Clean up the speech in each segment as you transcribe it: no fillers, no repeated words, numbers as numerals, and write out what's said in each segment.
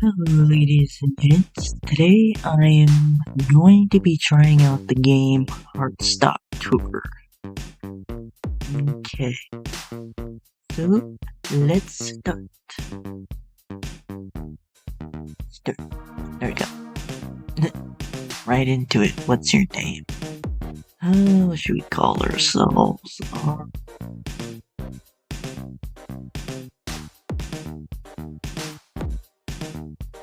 Hello, ladies and gents. Today I am going to be trying out the game HeartStop Tour. Okay, so let's start. There we go. Right into it. What's your name? What should we call ourselves?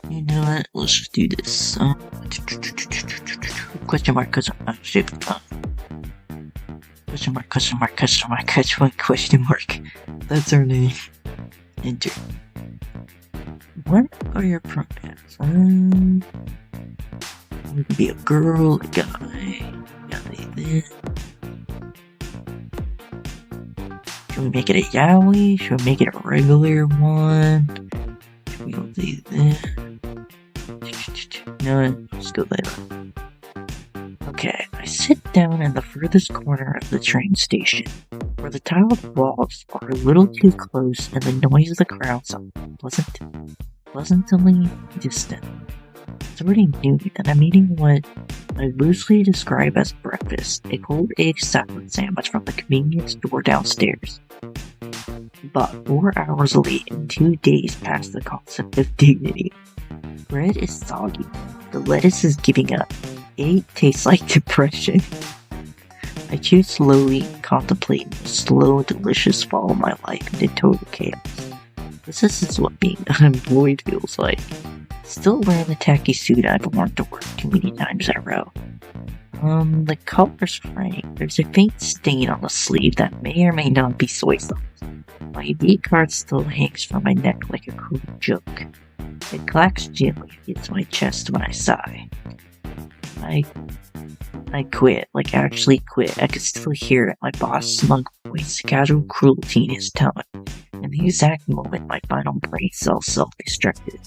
You know what? Let's just do this. Question mark. Question mark. That's our name. Enter. What are your pronouns? You can be a girl, a guy. Should we make it a yaoi? Should we make it a regular one? Should we do this? No, let's go later. Okay, I sit down in the furthest corner of the train station, where the tiled walls are a little too close and the noise of the crowd sounds pleasantly distant. It's already noon and I'm eating what I loosely describe as breakfast, a cold egg salad sandwich from the convenience store downstairs. But 4 hours late and 2 days past the concept of dignity. Bread is soggy. The lettuce is giving up. It tastes like depression. I chew slowly, contemplating the slow, delicious fall of my life into total chaos. This is what being unemployed feels like. Still wearing the tacky suit I've worn to work too many times in a row. The color's fraying. There's a faint stain on the sleeve that may or may not be soy sauce. My ID card still hangs from my neck like a cruel joke. It clacks gently against my chest when I sigh. I quit, like actually quit. I could still hear it, my boss' smug voice, casual cruelty in his tone. In the exact moment my final brain cells self-destructed.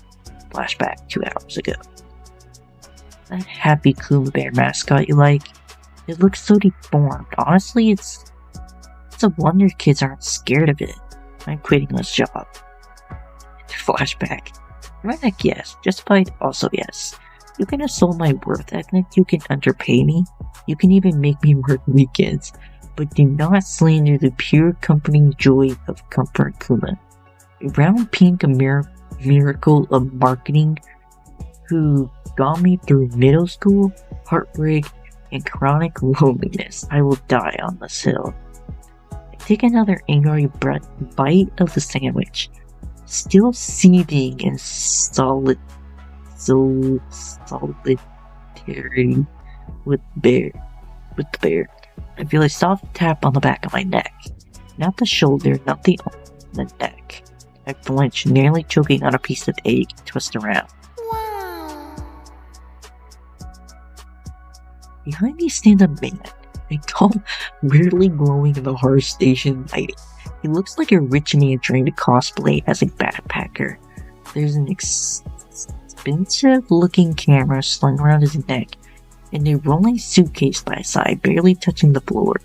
Flashback 2 hours ago. That happy Kuma Bear mascot you like? It looks so deformed. Honestly, it's a wonder kids aren't scared of it. I'm quitting this job. Flashback. Redneck, yes. Justified, also yes. You can assault my worth ethic, you can underpay me, you can even make me work weekends, but do not slander the pure comforting joy of Comfort Kuma. A round pink miracle of marketing who got me through middle school, heartbreak, and chronic loneliness. I will die on this hill. I take another angry bite of the sandwich, still seething in solitary with the bear. I feel a soft tap on the back of my neck. Not the shoulder, not the arm, the neck. I flinch, nearly choking on a piece of egg, and twist around. Wow. Behind me stands a man, a tall, weirdly glowing in the horror station lighting. He looks like a rich man trying to cosplay as a backpacker. There's an expensive-looking camera slung around his neck, and a rolling suitcase by his side, barely touching the floor.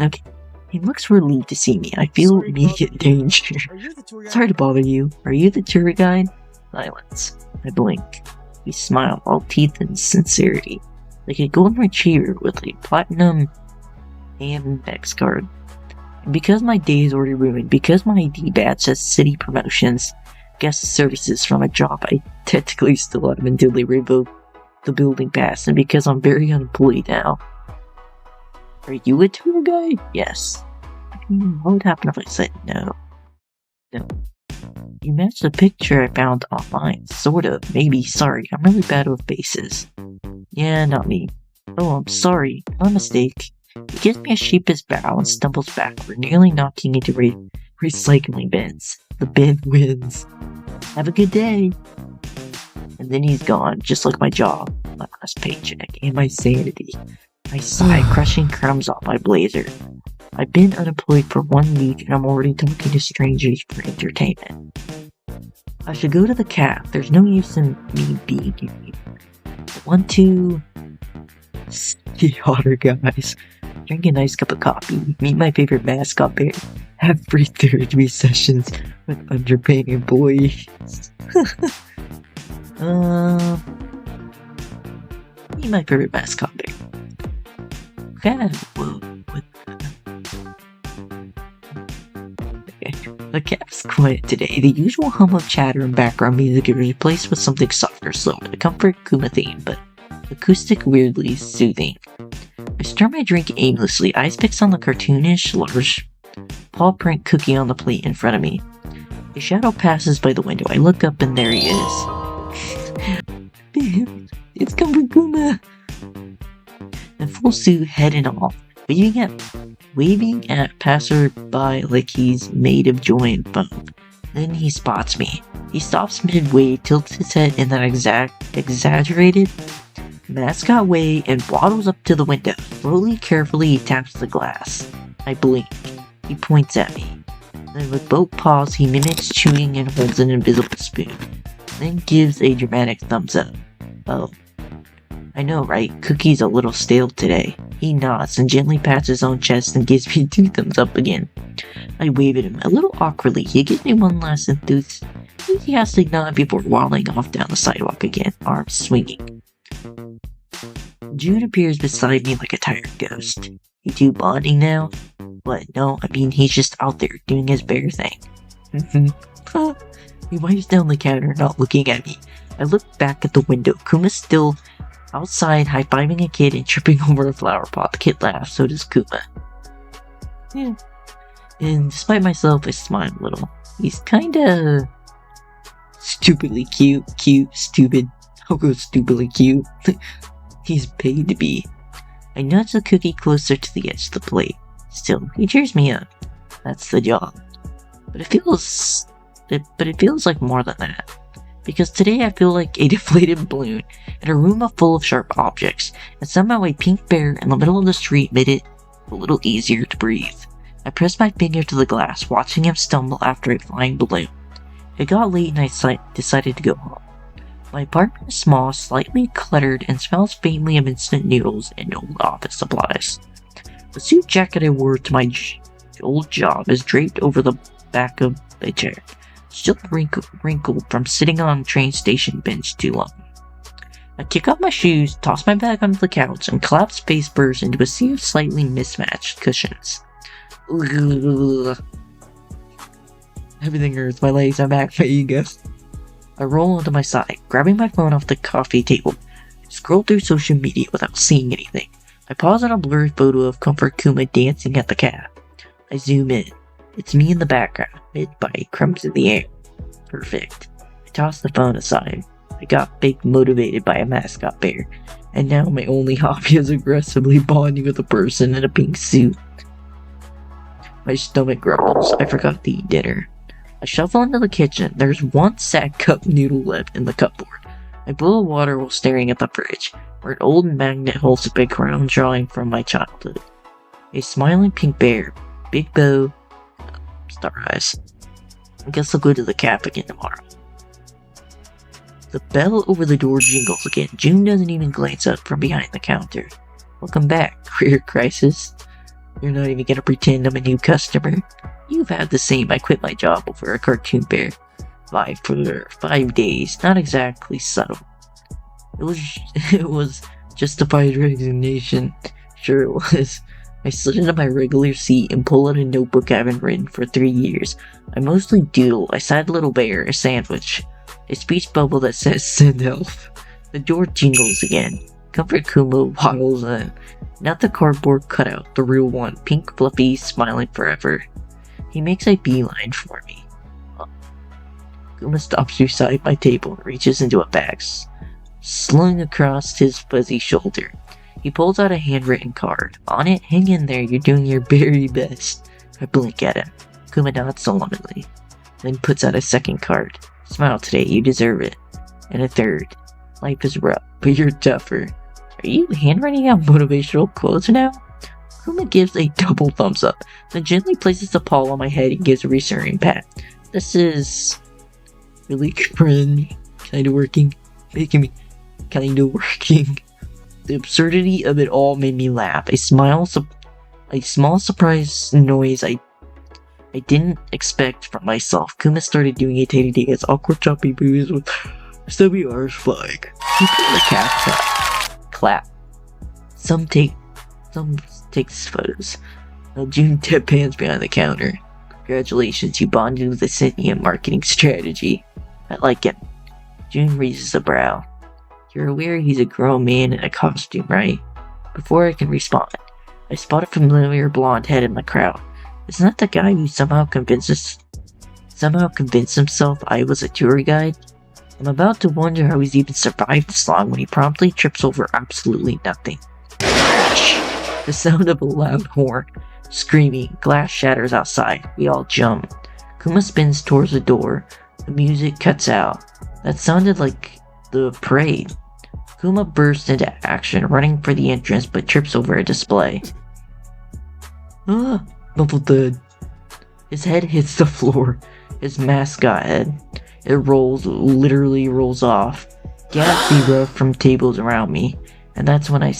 Okay. He looks relieved to see me. I feel immediate danger. Sorry to bother you. Are you the tour guide? Silence. I blink. He smiles, all teeth and sincerity, like a golden retriever with a platinum Amex card. And because my day is already ruined, because my ID badge says city promotions, guest services from a job I technically still have until they revoke the building pass, and because I'm very unemployed now. Are you a tour guide? Yes. What would happen if I said no? No. You match the picture I found online. Sort of. Maybe. Sorry. I'm really bad with faces. Yeah, not me. Oh, I'm sorry. My mistake. He gives me a sheepish bow and stumbles backward, nearly knocking into recycling bins. The bin wins. Have a good day. And then he's gone, just like my job, my last paycheck, and my sanity. I sigh, crushing crumbs off my blazer. I've been unemployed for 1 week and I'm already talking to strangers for entertainment. I should go to the caf. There's no use in me being here. I want to see hotter guys, drink a nice cup of coffee, meet my favorite mascot bear, Every therapy sessions with underpaid employees. Be my favorite mascot bear. Okay, the cat's quiet today. The usual hum of chatter and background music is replaced with something softer, slower. The comfort Kuma theme, but acoustic, weirdly soothing. I stir my drink aimlessly, eyes fixed on the cartoonish, large paw print cookie on the plate in front of me. A shadow passes by the window. I look up and there he is. It's Comfort Kuma! In full suit, head and all, waving at passerby like he's made of joy and fun. Then he spots me. He stops midway, tilts his head in that exaggerated mascot way, and waddles up to the window. Slowly, carefully, he taps the glass. I blink. He points at me. Then with both paws, he mimics chewing and holds an invisible spoon. Then gives a dramatic thumbs up. Oh. I know, right? Cookie's a little stale today. He nods and gently pats his own chest and gives me 2 thumbs up again. I wave at him a little awkwardly. He gives me one last enthusiastic nod before waddling off down the sidewalk again, arms swinging. June appears beside me like a tired ghost. You two bonding now? What? No, I mean he's just out there doing his bear thing. He wipes down the counter, not looking at me. I look back at the window. Kuma's still outside, high-fiving a kid and tripping over a flower pot. The kid laughs, so does Kuma. Yeah. And despite myself, I smile a little. He's kinda stupidly cute, stupid. I'll go stupidly cute. He's paid to be. I nudge the cookie closer to the edge of the plate. Still, he cheers me up. That's the job. But it feels like more than that. Because today I feel like a deflated balloon in a room full of sharp objects, and somehow a pink bear in the middle of the street made it a little easier to breathe. I pressed my finger to the glass, watching him stumble after a flying balloon. It got late and I decided to go home. My apartment is small, slightly cluttered, and smells faintly of instant noodles and old office supplies. The suit jacket I wore to my old job is draped over the back of a chair, still wrinkled from sitting on a train station bench too long. I kick off my shoes, toss my bag onto the couch, and collapse face first into a sea of slightly mismatched cushions. Ugh. Everything hurts, my legs, my back, my ego. I roll onto my side, grabbing my phone off the coffee table. I scroll through social media without seeing anything. I pause on a blurry photo of Comfort Kuma dancing at the cab. I zoom in. It's me in the background, mid bite, crumbs in the air. Perfect. I toss the phone aside. I got big motivated by a mascot bear, and now my only hobby is aggressively bonding with a person in a pink suit. My stomach grumbles. I forgot to eat dinner. I shuffle into the kitchen. There's one sad cup noodle left in the cupboard. I boil water while staring at the fridge, where an old magnet holds a big round drawing from my childhood. A smiling pink bear, big bow, star eyes. I guess I'll go to the cafe again tomorrow. The bell over the door jingles again. June doesn't even glance up from behind the counter. Welcome back, career crisis. You're not even gonna pretend I'm a new customer. You've had the same. I quit my job over a cartoon bear. For 5 days. Not exactly subtle. It was justified resignation. Sure it was. I slid into my regular seat and pull out a notebook I haven't written for 3 years. I mostly doodle. I sad little bear, a sandwich, a speech bubble that says send help. The door jingles again. Comfort Kuma waddles in. Not the cardboard cutout, the real one, pink, fluffy, smiling forever. He makes a beeline for me. Kuma stops beside my table and reaches into a bag slung across his fuzzy shoulder. He pulls out a handwritten card. On it, hang in there, you're doing your very best. I blink at him. Kuma nods solemnly, then puts out a second card. Smile today, you deserve it. And a third. Life is rough, but you're tougher. Are you handwriting out motivational quotes now? Kuma gives a double thumbs up, then gently places a paw on my head and gives a reassuring pat. This is really cringe. Kinda working. Making me kinda working. The absurdity of it all made me laugh. A small surprise noise I didn't expect from myself. Kuma started doing a tiny dance, awkward choppy moves with stubby arms flying. People in the clap. Some takes photos. June deadpans behind the counter. Congratulations, you bonded with the Scythian marketing strategy. I like it. June raises a brow. You're aware he's a grown man in a costume, right? Before I can respond, I spot a familiar blonde head in the crowd. Isn't that the guy who somehow convinced himself I was a tour guide? I'm about to wonder how he's even survived this long when he promptly trips over absolutely nothing. Crash! The sound of a loud horn. Screaming, glass shatters outside. We all jump. Kuma spins towards the door. The music cuts out. That sounded like the parade. Kuma bursts into action, running for the entrance but trips over a display. Muffled thud. His head hits the floor. His mascot head. It literally rolls off. Gas erupt from tables around me, and that's when I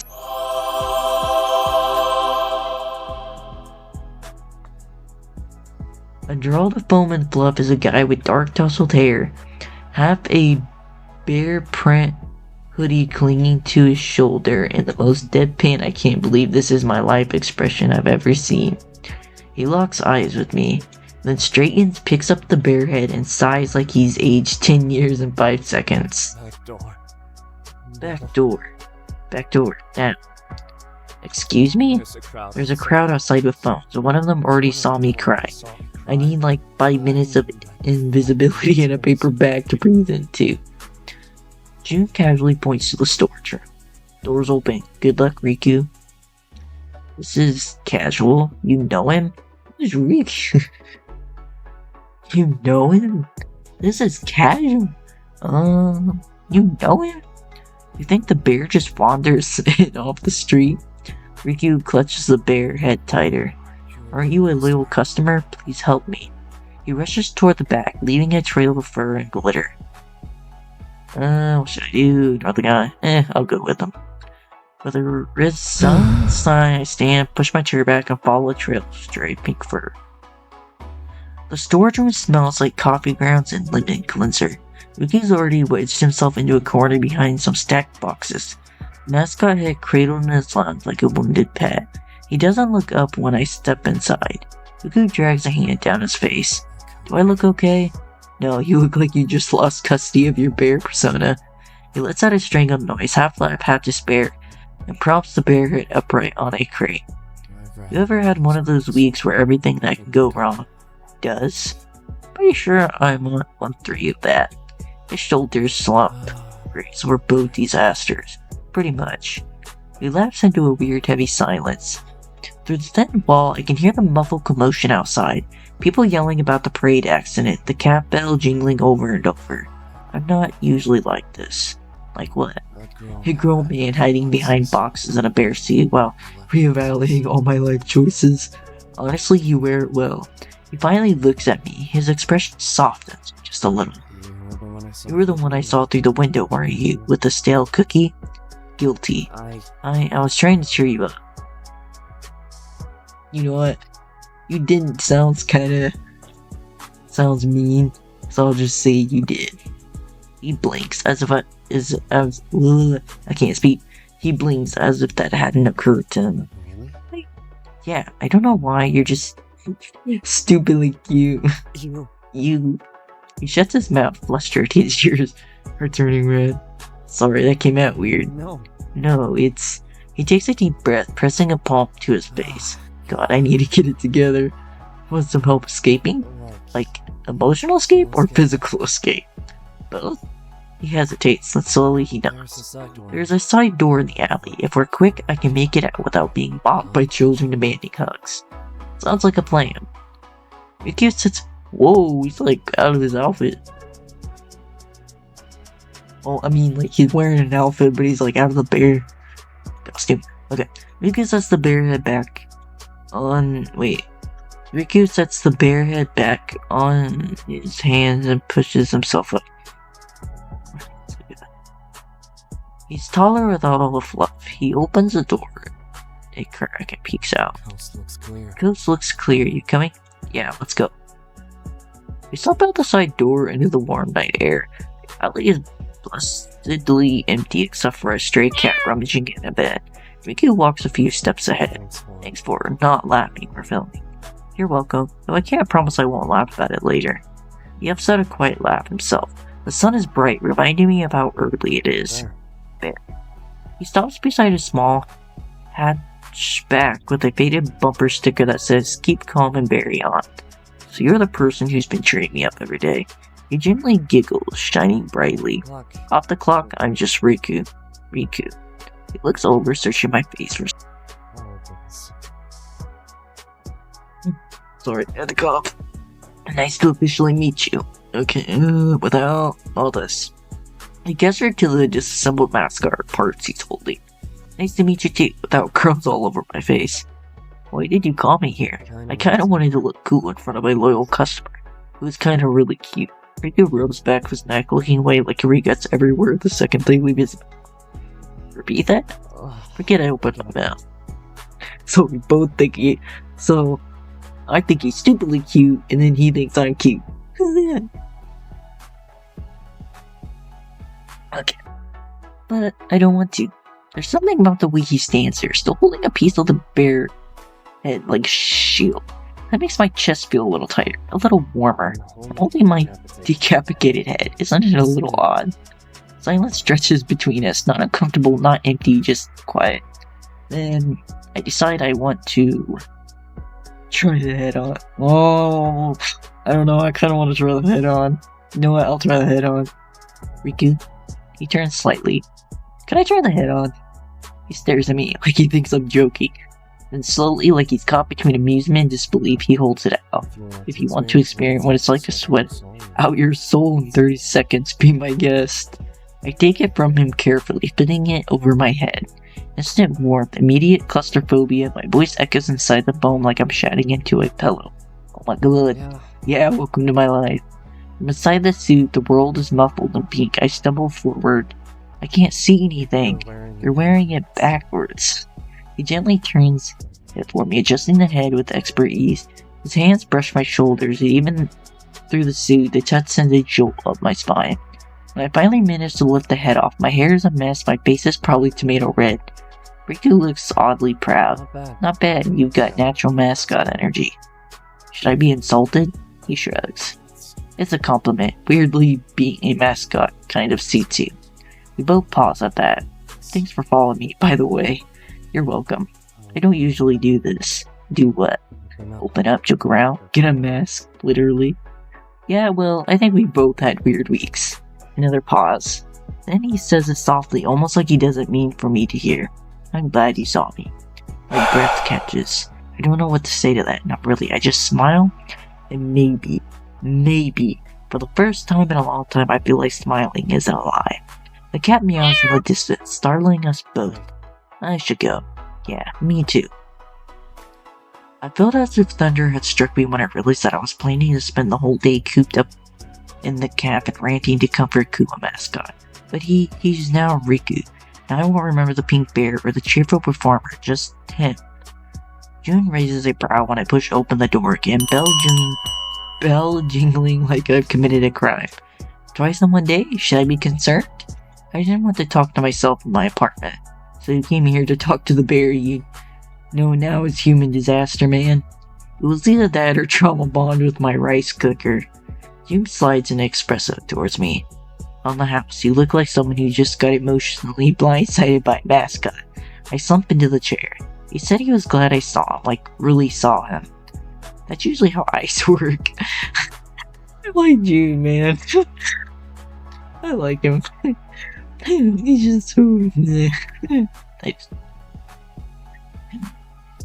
under all the foam and fluff is a guy with dark tousled hair, half a bear print hoodie clinging to his shoulder, and the most deadpan I can't believe this is my life expression I've ever seen. He locks eyes with me, then straightens, picks up the bear head, and sighs like he's aged 10 years in 5 seconds. Back door. Now. Excuse me? There's a crowd outside with phones, and one of them already saw me cry. I need like 5 minutes of invisibility and a paper bag to breathe into. June casually points to the storage room. Doors open. Good luck, Riku. This is casual. You know him? Who's Riku? You know him? This is casual. You know him? You think the bear just wanders in off the street? Riku clutches the bear head tighter. Aren't you a loyal customer? Please help me. He rushes toward the back, leaving a trail of fur and glitter. What should I do? Ignore the guy. I'll go with him. With a resigned sigh, I stand, push my chair back, and follow a trail of stray pink fur. The storage room smells like coffee grounds and lemon cleanser. Riku's already wedged himself into a corner behind some stacked boxes. Mascot head cradled in his lungs like a wounded pet. He doesn't look up when I step inside. Riku drags a hand down his face. Do I look okay? No, you look like you just lost custody of your bear persona. He lets out a strangled noise, half laugh, half despair, and props the bear head upright on a crate. You ever had one of those weeks where everything that can go wrong does? Pretty sure I'm on 1-3 of that. His shoulders slump. Grades were both disasters. Pretty much. We lapse into a weird heavy silence. Through the thin wall, I can hear the muffled commotion outside. People yelling about the parade accident, the cap bell jingling over and over. I'm not usually like this. Like what? A grown man hiding behind boxes in a bare seat while reevaluating all my life choices. Honestly, you wear it well. He finally looks at me. His expression softens just a little. You were the one I saw through the window, weren't you? With the stale cookie? Guilty. I was trying to cheer you up. You know what? You didn't. Sounds mean. So I'll just say you did. He blinks as if I can't speak. He blinks as if that hadn't occurred to him. Really? Yeah, I don't know why. You're just stupidly cute. You. He shuts his mouth, flustered. His ears are turning red. Sorry, that came out weird. No, it's... He takes a deep breath, pressing a palm to his face. God, I need to get it together. Want some help escaping? Like, emotional escape or physical escape? Both? He hesitates, then slowly he nods. There's a side door in the alley. If we're quick, I can make it out without being mocked by children demanding hugs. Sounds like a plan. Riku sits... Whoa, he's like out of his outfit. Well, I mean, like, he's wearing an outfit, but he's like out of the bear costume. Okay, Riku sets the bear head back on... Wait. Riku sets the bear head back on his hands and pushes himself up. He's taller without all the fluff. He opens the door. A crack and peeks out. Coast looks clear. Coast looks clear. You coming? Yeah, let's go. We step out the side door into the warm night air. The alley is blessedly empty except for a stray cat rummaging in a bed. Riku walks a few steps ahead. Thanks for not laughing or filming. You're welcome, though I can't promise I won't laugh about it later. He lets out a quiet laugh himself. The sun is bright, reminding me of how early it is. There. He stops beside a small hatchback with a faded bumper sticker that says, "Keep calm and bury on." So you're the person who's been cheering me up every day. He gently giggles, shining brightly. Off the clock, I'm just Riku. Riku. He looks over, searching my face for... Sorry, I had to cough. Nice to officially meet you. Okay, without all this. He gestured to the disassembled mascot parts he's holding. Nice to meet you too, without crumbs all over my face. Why did you call me here? I kinda wanted to look cool in front of my loyal customer, who was kinda really cute. Riku rubs back his neck, looking away like he regrets every word the second thing we visit. Repeat that? Forget I opened my mouth. So we both think So, I think he's stupidly cute, and then he thinks I'm cute. Okay. But I don't want to. There's something about the way he stands there, still holding a piece of the bear head like a shield. That makes my chest feel a little tighter, a little warmer. I'm holding my decapitated head. Isn't it a little odd? Silence stretches between us, not uncomfortable, not empty, just quiet. Then I decide I want to try the head on. Oh, I don't know, I kind of want to try the head on. You know what, I'll try the head on. Riku. He turns slightly. Can I try the head on? He stares at me like he thinks I'm joking. Then slowly, like he's caught between amusement and disbelief, he holds it out. If you want to experience what it's like to sweat out your soul in 30 seconds, be my guest. I take it from him carefully, fitting it over my head. Instant warmth, immediate claustrophobia, my voice echoes inside the foam like I'm shouting into a pillow. Oh my god. Yeah, welcome to my life. From inside the suit, the world is muffled in pink. I stumble forward. I can't see anything. You're wearing it backwards. He gently turns it for me, adjusting the head with expert ease. His hands brush my shoulders, and even through the suit, the touch sends a jolt up my spine. When I finally manage to lift the head off, my hair is a mess, my face is probably tomato red. Riku looks oddly proud. Not bad, you've got natural mascot energy. Should I be insulted? He shrugs. It's a compliment. Weirdly, being a mascot kind of suits you. We both pause at that. Thanks for following me, by the way. You're welcome. I don't usually do this. Do what? Open up, joke around, get a mask, literally. Yeah, well, I think we both had weird weeks. Another pause. Then he says it softly, almost like he doesn't mean for me to hear. I'm glad you saw me. My breath catches. I don't know what to say to that, not really. I just smile, and maybe, for the first time in a long time, I feel like smiling isn't a lie. The cat meows in the distance, startling us both. I should go. Yeah, me too. I felt as if thunder had struck me when I realized that I was planning to spend the whole day cooped up in the cabin ranting to comfort Kuma mascot. But he's now Riku. Now I won't remember the pink bear or the cheerful performer, just him. June raises a brow when I push open the door again, bell jingling like I've committed a crime. Twice in one day? Should I be concerned? I didn't want to talk to myself in my apartment. So you came here to talk to the bear you know now is human disaster man. It was either that or trauma bond with my rice cooker. June slides an espresso towards me. On the house, you look like someone who just got emotionally blindsided by a mascot. I slump into the chair. He said he was glad I saw him, like really saw him. That's usually how eyes work. I like June, man. I like him. He's just so...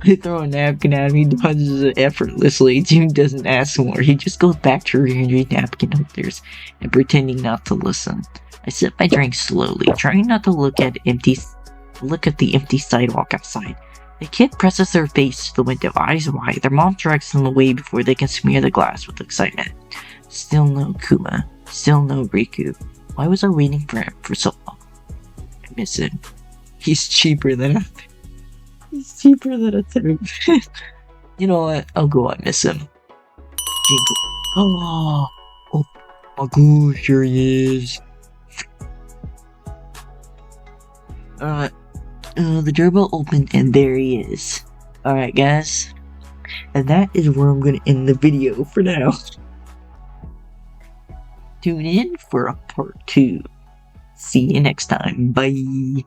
I throw a napkin at him, he dodges it effortlessly. June doesn't ask more, he just goes back to rearranging napkin holders and pretending not to listen. I sip my drink slowly, trying not to look at the empty sidewalk outside. The kid presses their face to the window, eyes wide. Their mom drags them away before they can smear the glass with excitement. Still no Kuma. Still no Riku. Why was I waiting for him for so long? I miss him. He's cheaper than a third. You know what? I'll go on miss him. jingle. Oh my gosh, here he is. The doorbell opened and there he is. Alright, guys. And that is where I'm gonna end the video for now. Tune in for a part 2. See you next time. Bye.